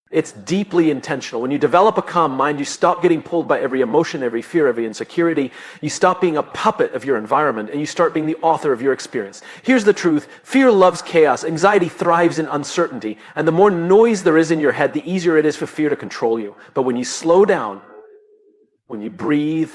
It's deeply intentional. When you develop a calm mind, you stop getting pulled by every emotion, every fear, every insecurity. You stop being a puppet of your environment, and you start being the author of your experience. Here's the truth. Fear loves chaos. Anxiety thrives in uncertainty. And the more noise there is in your head, the easier it is for fear to control you. But when you slow down, when you breathe,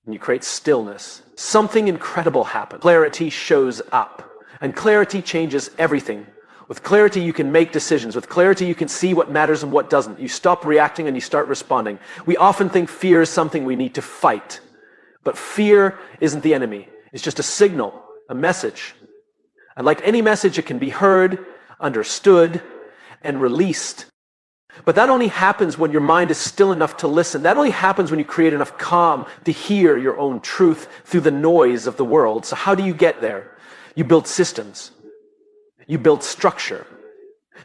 when you create stillness, something incredible happens. Clarity shows up. And clarity changes everything. With clarity, you can make decisions. With clarity, you can see what matters and what doesn't. You stop reacting and you start responding. We often think fear is something we need to fight. But fear isn't the enemy. It's just a signal, a message. And like any message, it can be heard, understood, and released. But that only happens when your mind is still enough to listen. That only happens when you create enough calm to hear your own truth through the noise of the world. So how do you get there? You build systems. You build structure,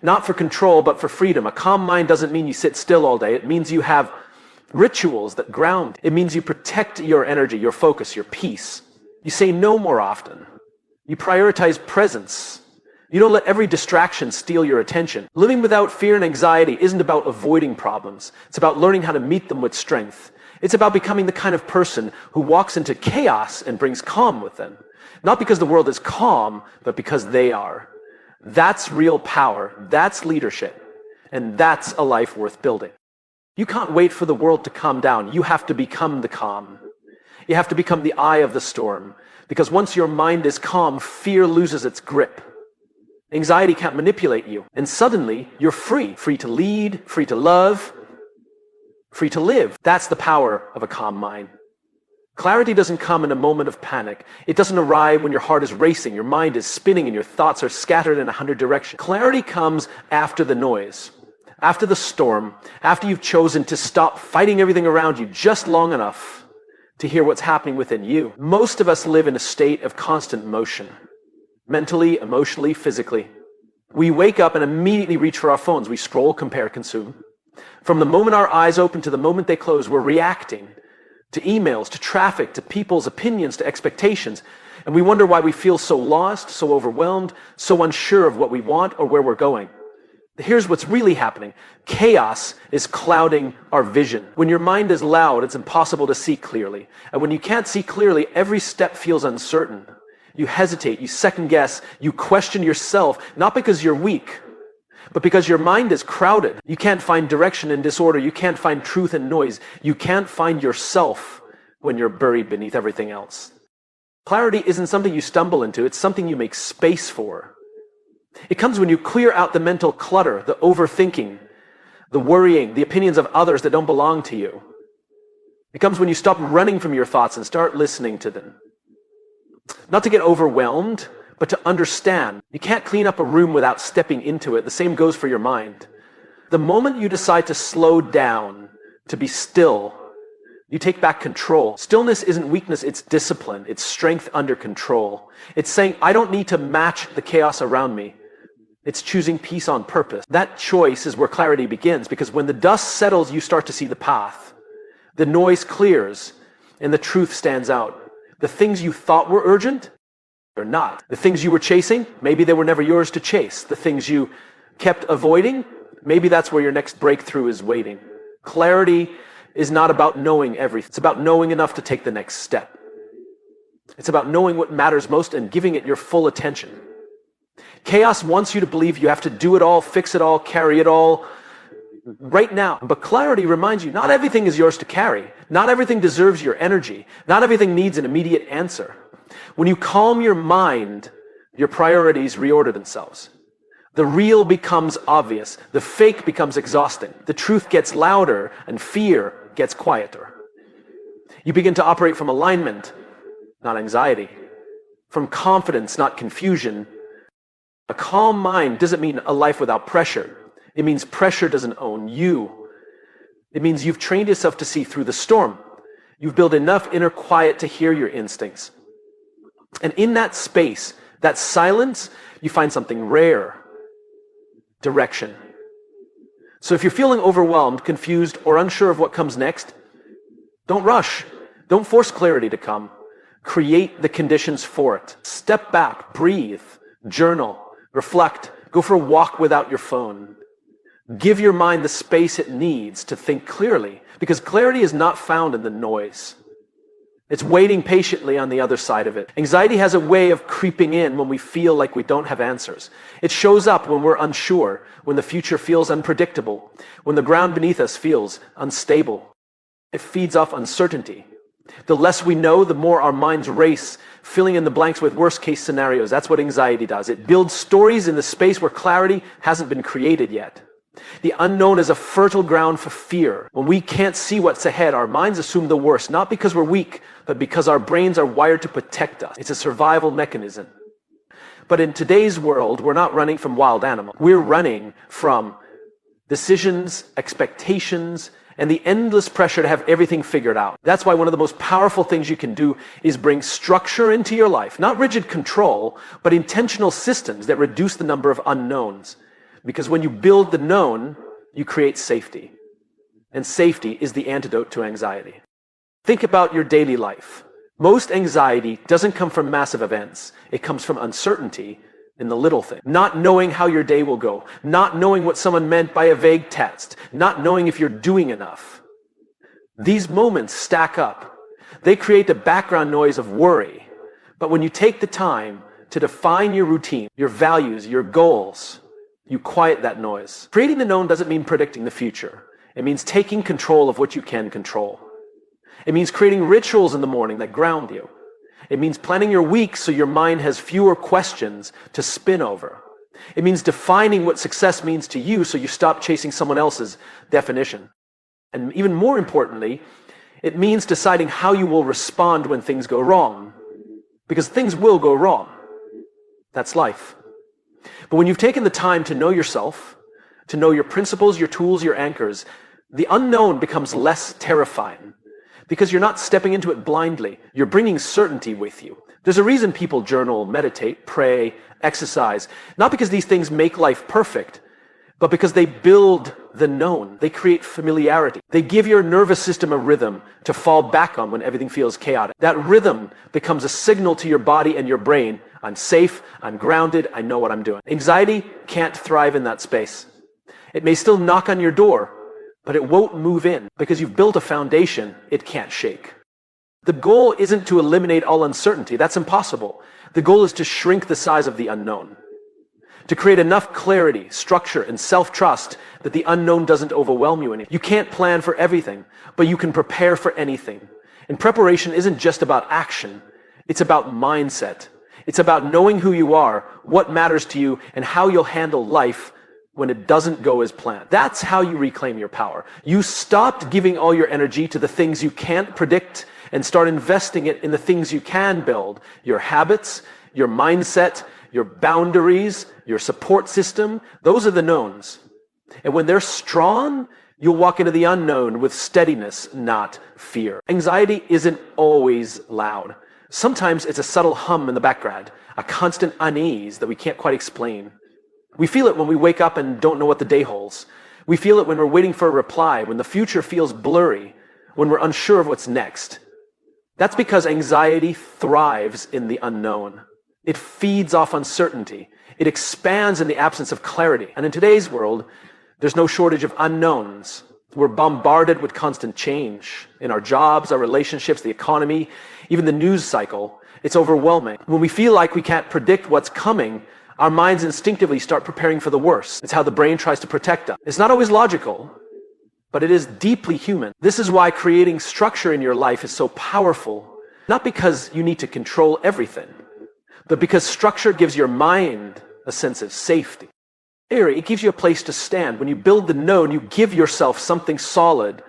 not for control, but for freedom. A calm mind doesn't mean you sit still all day. It means you have rituals that ground. It means you protect your energy, your focus, your peace. You say no more often. You prioritize presence. You don't let every distraction steal your attention. Living without fear and anxiety isn't about avoiding problems. It's about learning how to meet them with strength. It's about becoming the kind of person who walks into chaos and brings calm with them. Not because the world is calm, but because they are. That's real power, that's leadership, and that's a life worth building. You can't wait for the world to calm down. You have to become the calm. You have to become the eye of the storm, because once your mind is calm, fear loses its grip. Anxiety can't manipulate you, and suddenly you're free to lead, free to love, free to live. That's the power of a calm mind. Clarity doesn't come in a moment of panic. It doesn't arrive when your heart is racing, your mind is spinning, and your thoughts are scattered in 100 directions. Clarity comes after the noise, after the storm, after you've chosen to stop fighting everything around you just long enough to hear what's happening within you. Most of us live in a state of constant motion, mentally, emotionally, physically. We wake up and immediately reach for our phones. We scroll, compare, consume. From the moment our eyes open to the moment they close, we're reacting to emails, to traffic, to people's opinions, to expectations. And we wonder why we feel so lost, so overwhelmed, so unsure of what we want or where we're going. Here's what's really happening. Chaos is clouding our vision. When your mind is loud, it's impossible to see clearly. And when you can't see clearly, every step feels uncertain. You hesitate, you second guess, you question yourself, not because you're weak, but because your mind is crowded. You can't find direction in disorder. You can't find truth in noise. You can't find yourself when you're buried beneath everything else. Clarity isn't something you stumble into. It's something you make space for. It comes when you clear out the mental clutter, the overthinking, the worrying, the opinions of others that don't belong to you. It comes when you stop running from your thoughts and start listening to them. Not to get overwhelmed, but to understand. You can't clean up a room without stepping into it. The same goes for your mind. The moment you decide to slow down, to be still, you take back control. Stillness isn't weakness, it's discipline. It's strength under control. It's saying, I don't need to match the chaos around me. It's choosing peace on purpose. That choice is where clarity begins, because when the dust settles, you start to see the path. The noise clears, and the truth stands out. The things you thought were urgent, or not. The things you were chasing, maybe they were never yours to chase. The things you kept avoiding, maybe that's where your next breakthrough is waiting. Clarity is not about knowing everything. It's about knowing enough to take the next step. It's about knowing what matters most and giving it your full attention. Chaos wants you to believe you have to do it all, fix it all, carry it all right now. But clarity reminds you, not everything is yours to carry. Not everything deserves your energy. Not everything needs an immediate answer. When you calm your mind, your priorities reorder themselves. The real becomes obvious. The fake becomes exhausting. The truth gets louder and fear gets quieter. You begin to operate from alignment, not anxiety. From confidence, not confusion. A calm mind doesn't mean a life without pressure. It means pressure doesn't own you. It means you've trained yourself to see through the storm. You've built enough inner quiet to hear your instincts. And in that space, that silence, you find something rare. Direction. So if you're feeling overwhelmed, confused, or unsure of what comes next, don't rush. Don't force clarity to come. Create the conditions for it. Step back, breathe, journal, reflect, go for a walk without your phone. Give your mind the space it needs to think clearly, because clarity is not found in the noise. It's waiting patiently on the other side of it. Anxiety has a way of creeping in when we feel like we don't have answers. It shows up when we're unsure, when the future feels unpredictable, when the ground beneath us feels unstable. It feeds off uncertainty. The less we know, the more our minds race, filling in the blanks with worst-case scenarios. That's what anxiety does. It builds stories in the space where clarity hasn't been created yet. The unknown is a fertile ground for fear. When we can't see what's ahead, our minds assume the worst, not because we're weak, but because our brains are wired to protect us. It's a survival mechanism. But in today's world, we're not running from wild animals. We're running from decisions, expectations, and the endless pressure to have everything figured out. That's why one of the most powerful things you can do is bring structure into your life. Not rigid control, but intentional systems that reduce the number of unknowns. Because when you build the known, you create safety. And safety is the antidote to anxiety. Think about your daily life. Most anxiety doesn't come from massive events. It comes from uncertainty in the little thing. Not knowing how your day will go. Not knowing what someone meant by a vague text. Not knowing if you're doing enough. These moments stack up. They create the background noise of worry. But when you take the time to define your routine, your values, your goals, you quiet that noise. Creating the known doesn't mean predicting the future. It means taking control of what you can control. It means creating rituals in the morning that ground you. It means planning your week so your mind has fewer questions to spin over. It means defining what success means to you so you stop chasing someone else's definition. And even more importantly, it means deciding how you will respond when things go wrong. Because things will go wrong. That's life. But when you've taken the time to know yourself, to know your principles, your tools, your anchors, the unknown becomes less terrifying because you're not stepping into it blindly. You're bringing certainty with you. There's a reason people journal, meditate, pray, exercise, not because these things make life perfect, but because they build the known. They create familiarity. They give your nervous system a rhythm to fall back on when everything feels chaotic. That rhythm becomes a signal to your body and your brain. I'm safe, I'm grounded, I know what I'm doing. Anxiety can't thrive in that space. It may still knock on your door, but it won't move in because you've built a foundation it can't shake. The goal isn't to eliminate all uncertainty. That's impossible. The goal is to shrink the size of the unknown. To create enough clarity, structure, and self-trust that the unknown doesn't overwhelm you anymore. You can't plan for everything, but you can prepare for anything. And preparation isn't just about action. It's about mindset. It's about knowing who you are, what matters to you, and how you'll handle life when it doesn't go as planned. That's how you reclaim your power. You stopped giving all your energy to the things you can't predict and start investing it in the things you can build. Your habits, your mindset, your boundaries, your support system, those are the knowns. And when they're strong, you'll walk into the unknown with steadiness, not fear. Anxiety isn't always loud. Sometimes it's a subtle hum in the background, a constant unease that we can't quite explain. We feel it when we wake up and don't know what the day holds. We feel it when we're waiting for a reply, when the future feels blurry, when we're unsure of what's next. That's because anxiety thrives in the unknown. It feeds off uncertainty. It expands in the absence of clarity. And in today's world, there's no shortage of unknowns. We're bombarded with constant change in our jobs, our relationships, the economy, even the news cycle. It's overwhelming. When we feel like we can't predict what's coming, our minds instinctively start preparing for the worst. It's how the brain tries to protect us. It's not always logical, but it is deeply human. This is why creating structure in your life is so powerful. Not because you need to control everything, but because structure gives your mind a sense of safety. It gives you a place to stand. When you build the known, you give yourself something solid.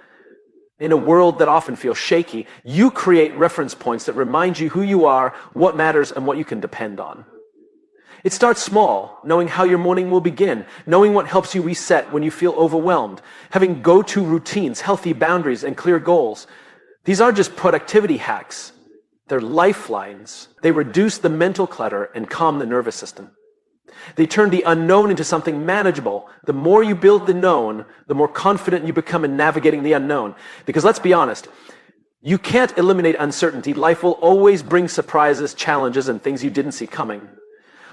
In a world that often feels shaky, you create reference points that remind you who you are, what matters, and what you can depend on. It starts small, knowing how your morning will begin, knowing what helps you reset when you feel overwhelmed, having go-to routines, healthy boundaries, and clear goals. These aren't just productivity hacks. They're lifelines. They reduce the mental clutter and calm the nervous system. They turn the unknown into something manageable. The more you build the known, the more confident you become in navigating the unknown. Because let's be honest, you can't eliminate uncertainty. Life will always bring surprises, challenges, and things you didn't see coming.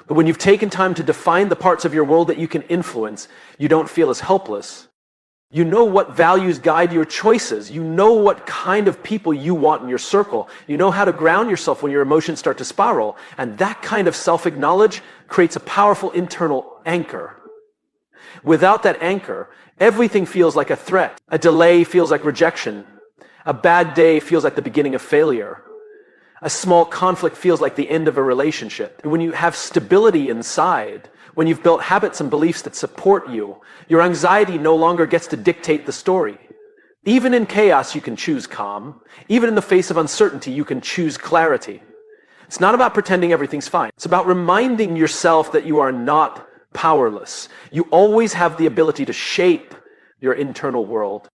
But when you've taken time to define the parts of your world that you can influence, you don't feel as helpless. You know what values guide your choices. You know what kind of people you want in your circle. You know how to ground yourself when your emotions start to spiral. And that kind of self-acknowledge creates a powerful internal anchor. Without that anchor, everything feels like a threat. A delay feels like rejection. A bad day feels like the beginning of failure. A small conflict feels like the end of a relationship. When you have stability inside, when you've built habits and beliefs that support you, your anxiety no longer gets to dictate the story. Even in chaos, you can choose calm. Even in the face of uncertainty, you can choose clarity. It's not about pretending everything's fine. It's about reminding yourself that you are not powerless. You always have the ability to shape your internal world,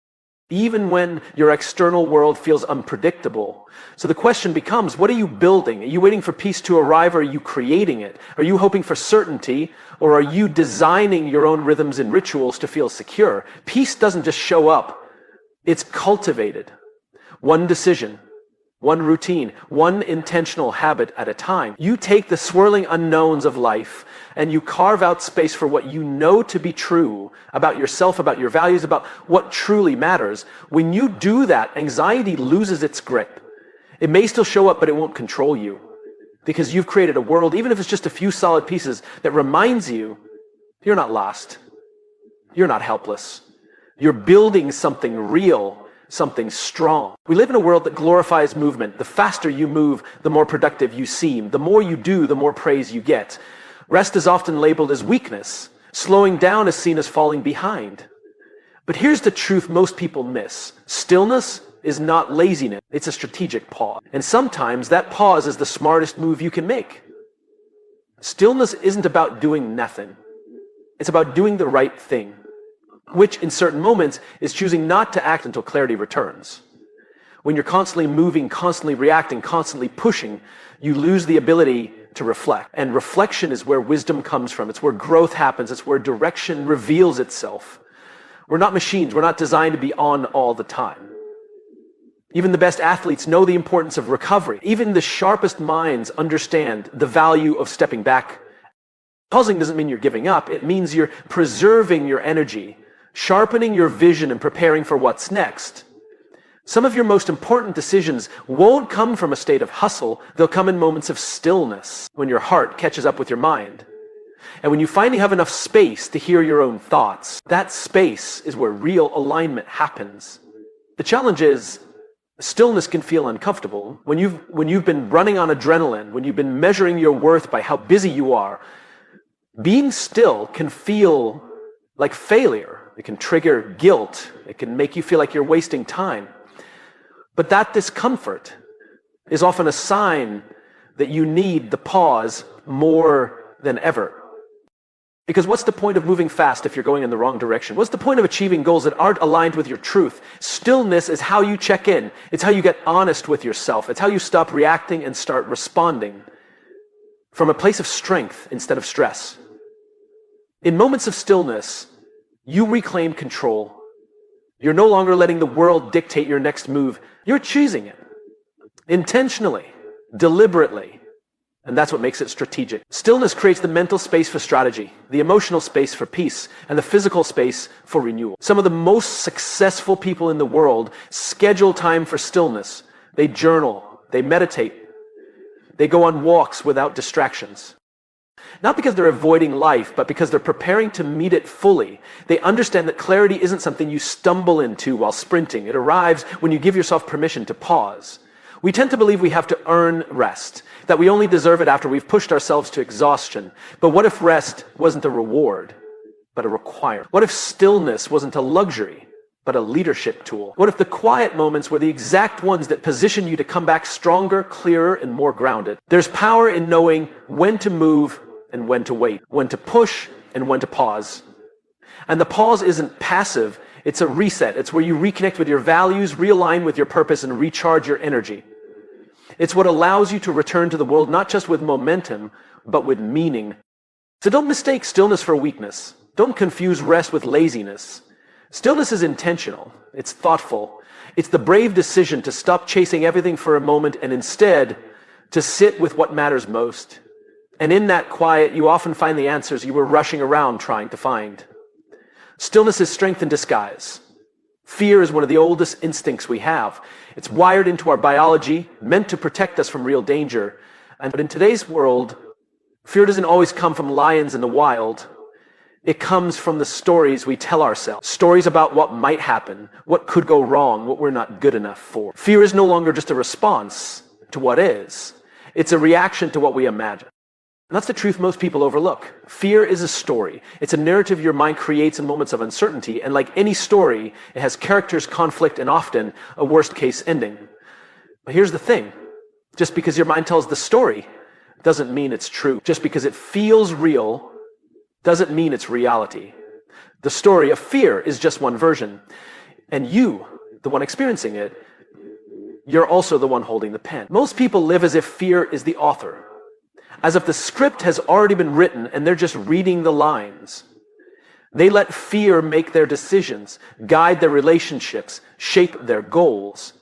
even when your external world feels unpredictable. So the question becomes, what are you building? Are you waiting for peace to arrive, or are you creating it? Are you hoping for certainty, or are you designing your own rhythms and rituals to feel secure? Peace doesn't just show up. It's cultivated. One decision, one routine, one intentional habit at a time. You take the swirling unknowns of life and you carve out space for what you know to be true about yourself, about your values, about what truly matters. When you do that, anxiety loses its grip. It may still show up, but it won't control you, because you've created a world, even if it's just a few solid pieces, that reminds you you're not lost. You're not helpless. You're building something real, something strong. We live in a world that glorifies movement. The faster you move, the more productive you seem. The more you do, the more praise you get. Rest is often labeled as weakness. Slowing down is seen as falling behind. But here's the truth most people miss. Stillness is not laziness. It's a strategic pause. And sometimes that pause is the smartest move you can make. Stillness isn't about doing nothing. It's about doing the right thing, which in certain moments is choosing not to act until clarity returns. When you're constantly moving, constantly reacting, constantly pushing, you lose the ability to reflect. And reflection is where wisdom comes from. It's where growth happens. It's where direction reveals itself. We're not machines. We're not designed to be on all the time. Even the best athletes know the importance of recovery. Even the sharpest minds understand the value of stepping back. Pausing doesn't mean you're giving up. It means you're preserving your energy, sharpening your vision, and preparing for what's next. Some of your most important decisions won't come from a state of hustle. They'll come in moments of stillness, when your heart catches up with your mind. And when you finally have enough space to hear your own thoughts, that space is where real alignment happens. The challenge is, stillness can feel uncomfortable. When you've been running on adrenaline, when you've been measuring your worth by how busy you are, being still can feel like failure. It can trigger guilt. It can make you feel like you're wasting time. But that discomfort is often a sign that you need the pause more than ever. Because what's the point of moving fast if you're going in the wrong direction? What's the point of achieving goals that aren't aligned with your truth? Stillness is how you check in. It's how you get honest with yourself. It's how you stop reacting and start responding from a place of strength instead of stress. In moments of stillness, you reclaim control. You're no longer letting the world dictate your next move. You're choosing it intentionally, deliberately. And that's what makes it strategic. Stillness creates the mental space for strategy, the emotional space for peace, and the physical space for renewal. Some of the most successful people in the world schedule time for stillness. They journal, they meditate, they go on walks without distractions. Not because they're avoiding life, but because they're preparing to meet it fully. They understand that clarity isn't something you stumble into while sprinting. It arrives when you give yourself permission to pause. We tend to believe we have to earn rest, that we only deserve it after we've pushed ourselves to exhaustion. But what if rest wasn't a reward, but a requirement? What if stillness wasn't a luxury, but a leadership tool? What if the quiet moments were the exact ones that position you to come back stronger, clearer, and more grounded? There's power in knowing when to move and when to wait, when to push and when to pause. And the pause isn't passive, it's a reset. It's where you reconnect with your values, realign with your purpose, and recharge your energy. It's what allows you to return to the world not just with momentum, but with meaning. So don't mistake stillness for weakness. Don't confuse rest with laziness. Stillness is intentional. It's thoughtful. It's the brave decision to stop chasing everything for a moment and instead to sit with what matters most. And in that quiet, you often find the answers you were rushing around trying to find. Stillness is strength in disguise. Fear is one of the oldest instincts we have. It's wired into our biology, meant to protect us from real danger. But in today's world, fear doesn't always come from lions in the wild. It comes from the stories we tell ourselves. Stories about what might happen, what could go wrong, what we're not good enough for. Fear is no longer just a response to what is. It's a reaction to what we imagine. And that's the truth most people overlook. Fear is a story. It's a narrative your mind creates in moments of uncertainty. And like any story, it has characters, conflict, and often a worst-case ending. But here's the thing. Just because your mind tells the story doesn't mean it's true. Just because it feels real doesn't mean it's reality. The story of fear is just one version. And you, the one experiencing it, you're also the one holding the pen. Most people live as if fear is the author, as if the script has already been written and they're just reading the lines. They let fear make their decisions, guide their relationships, shape their goals.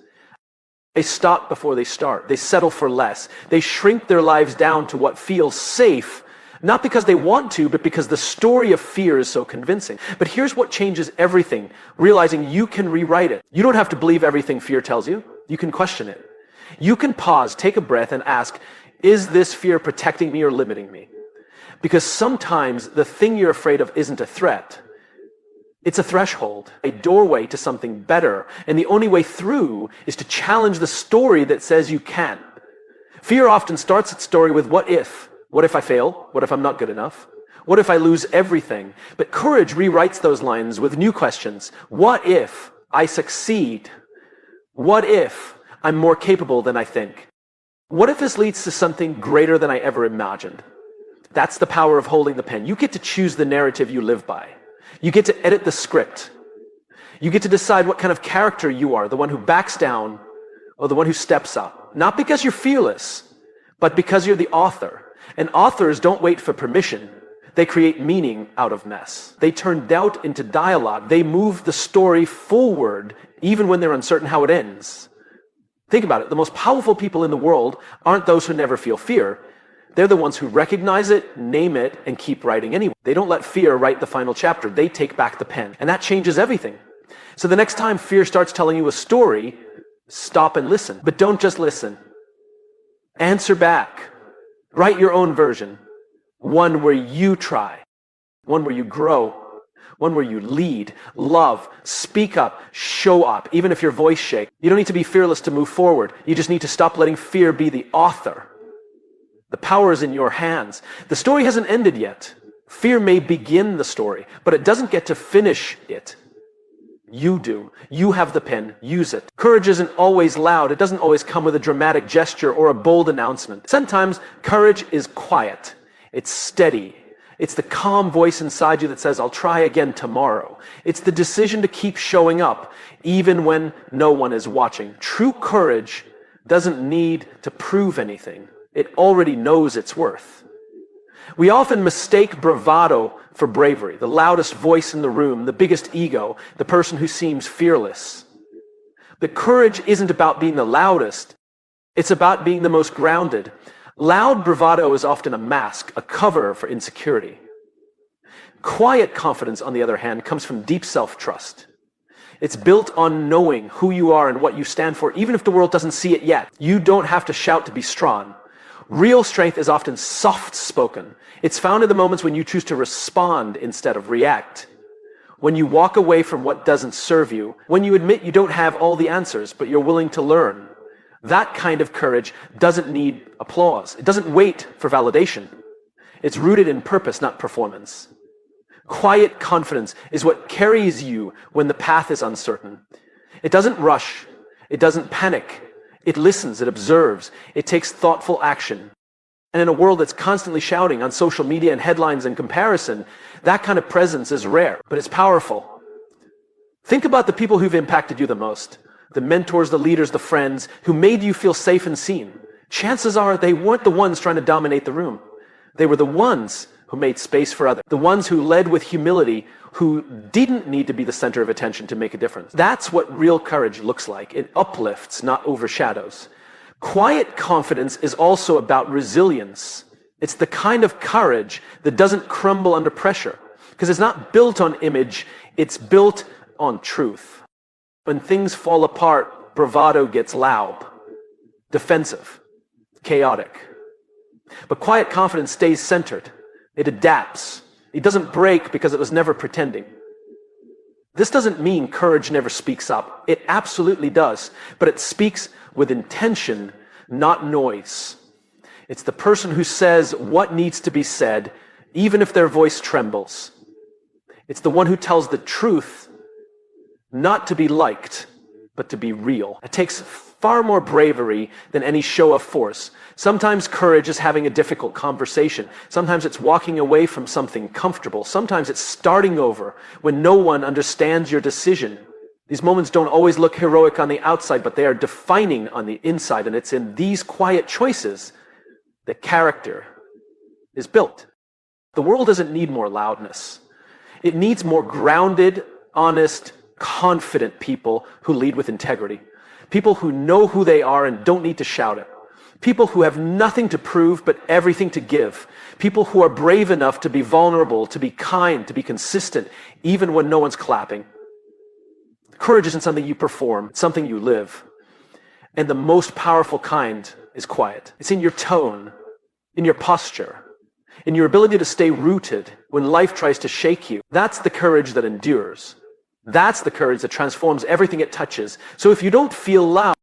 They stop before they start. They settle for less. They shrink their lives down to what feels safe, not because they want to, but because the story of fear is so convincing. But here's what changes everything, realizing you can rewrite it. You don't have to believe everything fear tells you. You can question it. You can pause, take a breath, and ask, is this fear protecting me or limiting me? Because sometimes the thing you're afraid of isn't a threat. It's a threshold, a doorway to something better. And the only way through is to challenge the story that says you can't. Fear often starts its story with what if? What if I fail? What if I'm not good enough? What if I lose everything? But courage rewrites those lines with new questions. What if I succeed? What if I'm more capable than I think? What if this leads to something greater than I ever imagined? That's the power of holding the pen. You get to choose the narrative you live by. You get to edit the script. You get to decide what kind of character you are, the one who backs down or the one who steps up. Not because you're fearless, but because you're the author. And authors don't wait for permission. They create meaning out of mess. They turn doubt into dialogue. They move the story forward even when they're uncertain how it ends. Think about it. The most powerful people in the world aren't those who never feel fear. They're the ones who recognize it, name it, and keep writing anyway. They don't let fear write the final chapter. They take back the pen. And that changes everything. So the next time fear starts telling you a story, stop and listen. But don't just listen. Answer back. Write your own version. One where you try. One where you grow. One where you lead, love, speak up, show up, even if your voice shakes. You don't need to be fearless to move forward. You just need to stop letting fear be the author. The power is in your hands. The story hasn't ended yet. Fear may begin the story, but it doesn't get to finish it. You do. You have the pen. Use it. Courage isn't always loud. It doesn't always come with a dramatic gesture or a bold announcement. Sometimes courage is quiet. It's steady. It's the calm voice inside you that says, I'll try again tomorrow. It's the decision to keep showing up, even when no one is watching. True courage doesn't need to prove anything. It already knows its worth. We often mistake bravado for bravery, the loudest voice in the room, the biggest ego, the person who seems fearless. But courage isn't about being the loudest. It's about being the most grounded. Loud bravado is often a mask, a cover for insecurity. Quiet confidence, on the other hand, comes from deep self-trust. It's built on knowing who you are and what you stand for, even if the world doesn't see it yet. You don't have to shout to be strong. Real strength is often soft-spoken. It's found in the moments when you choose to respond instead of react. When you walk away from what doesn't serve you. When you admit you don't have all the answers, but you're willing to learn. That kind of courage doesn't need applause. It doesn't wait for validation. It's rooted in purpose, not performance. Quiet confidence is what carries you when the path is uncertain. It doesn't rush. It doesn't panic. It listens. It observes. It takes thoughtful action. And in a world that's constantly shouting on social media and headlines and comparison, that kind of presence is rare, but it's powerful. Think about the people who've impacted you the most. The mentors, the leaders, the friends who made you feel safe and seen. Chances are they weren't the ones trying to dominate the room. They were the ones who made space for others. The ones who led with humility, who didn't need to be the center of attention to make a difference. That's what real courage looks like. It uplifts, not overshadows. Quiet confidence is also about resilience. It's the kind of courage that doesn't crumble under pressure, because it's not built on image, it's built on truth. When things fall apart, bravado gets loud, defensive, chaotic. But quiet confidence stays centered. It adapts. It doesn't break because it was never pretending. This doesn't mean courage never speaks up. It absolutely does, but it speaks with intention, not noise. It's the person who says what needs to be said, even if their voice trembles. It's the one who tells the truth, not to be liked, but to be real. It takes far more bravery than any show of force. Sometimes courage is having a difficult conversation. Sometimes it's walking away from something comfortable. Sometimes it's starting over when no one understands your decision. These moments don't always look heroic on the outside, but they are defining on the inside. And it's in these quiet choices that character is built. The world doesn't need more loudness. It needs more grounded, honest, confident people who lead with integrity. People who know who they are and don't need to shout it. People who have nothing to prove but everything to give. People who are brave enough to be vulnerable, to be kind, to be consistent, even when no one's clapping. Courage isn't something you perform, it's something you live. And the most powerful kind is quiet. It's in your tone, in your posture, in your ability to stay rooted when life tries to shake you. That's the courage that endures. That's the courage that transforms everything it touches. So if you don't feel loud,